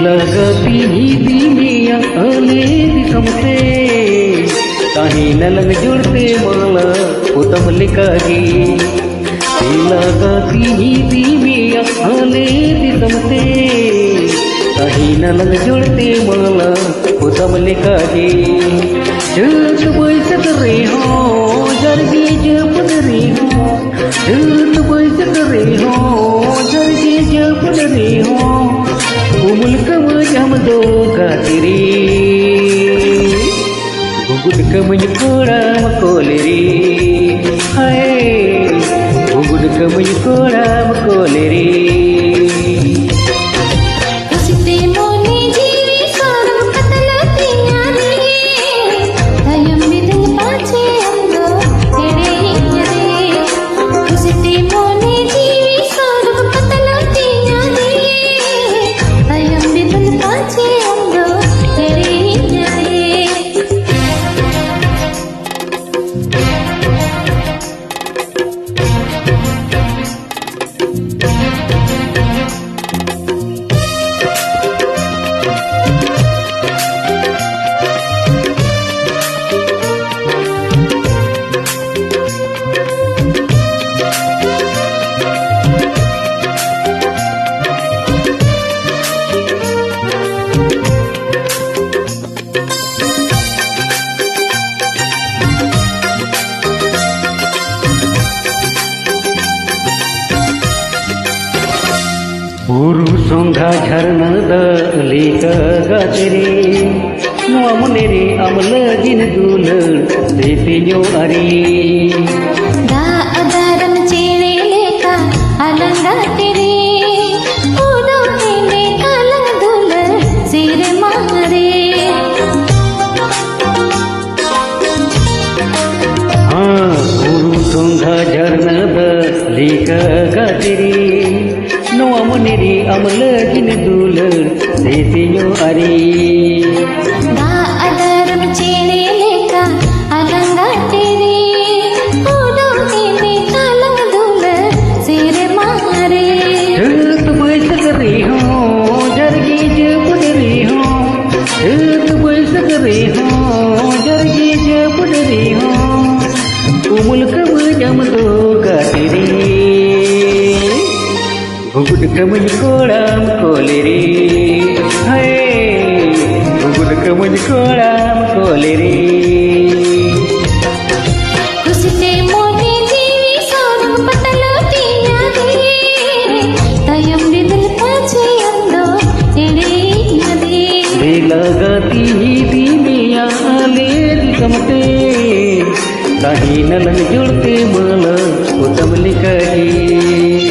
लगती दिमिया अले दिसमते ताही नलन जुड़ते मला उत्तम लिखागी लगती दिमिया अले दिसमते ताही नलन जुड़ते मला उत्तम लिखागी जत बैसत रे हो जरगी जपत रे हो जत बैसत रे हो जरगी जपत रे हो उमुल कम दो गातिरी गुगुड कम कोड़ा मकोलेरी हाय गुगुड कम कोड़ा मकोलेरी ऊरू सोंगा झरना दली गाजरे नोमने रे अमल दिन दूल देते न्यो अरे दा अदारम चेरे लेका अलंगा तेरे ओडो तेने अलंग दूल सिर मारे हाँ ऊरू सोंगा झरना दली गाजरे नोमने रे अमल दिन दूल देते न्यो अरे दा अदारम चेरे लेका अलंगा तेरे ओडो तेने अलंग दूल सिर मारे जत बैसत रे हो जरगी जपत रे हो जत बैसत रे हो जरगी जपत रे हो उमुल कम जम दो गातिरी गुगुड कमज कोड़ाम कोलेरी हाय गुगुड कमज कोड़ाम कोलेरी खुशते मोने जीवी सोनम पतलोती यादे तयम बिदल पाछे अंदो तेरे नदी लगती दिमिया ले दिसमते ताही नलन जुड़ते मला उत्तम लिखागी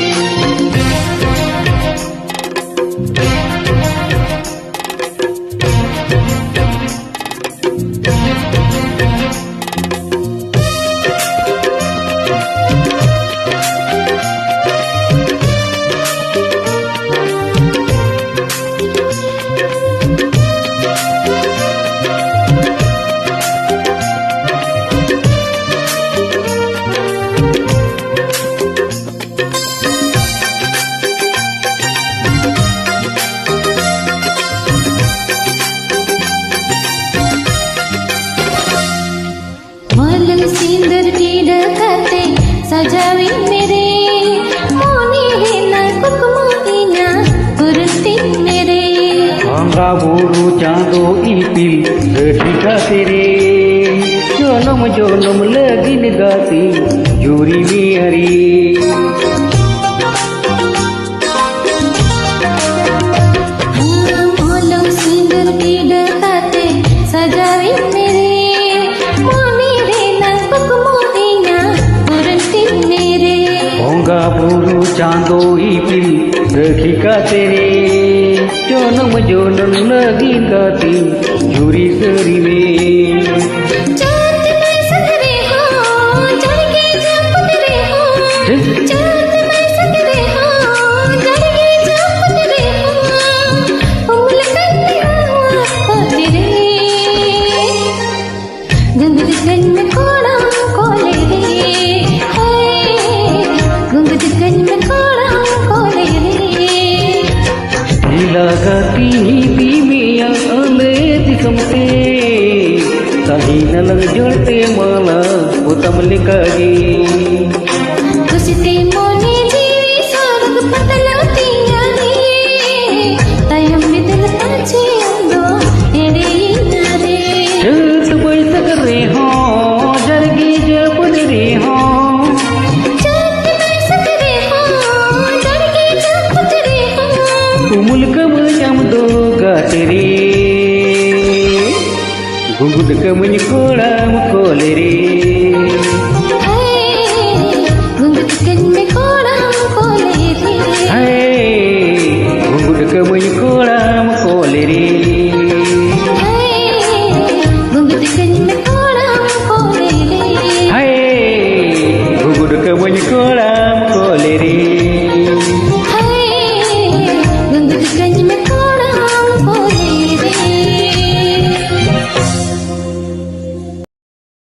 सिंदर टीड करते सजावी मेरे मोनी है ना कुकमुकीना गुरती मेरे आंगा बोरू चांदो इपिल ठिका तेरे जोनम जोनम लगिन गाती जोरी में हरी मोलम सिंदर टीड करते सजावी मेरे बोरू चांदो इपिल ठिका तेरे जोनम जोनम लगिन गाती जोरी सरी में चांद में सतरे हो जरगे जपत रे हो चांद में सतरे हो जरगे जपत रे हो उमल करते हो तेरे गंगद गन में कोड़ा कोले रे गंगद गन में कोड़ा कोले रे लगती नलंग जोड़ते माला उतम लिखागी खुशते मोने जीवी स्वर्ग पतलौतिया रे तयम बिदल ताचे अंदो एड़े नारे चलत बैसक रे हो जरगी जपन रे हो चलत बैसक रे हो जरगी जपन रे हो मुल्क मजम दो गाते रे गुंगुट कमन कोड़ा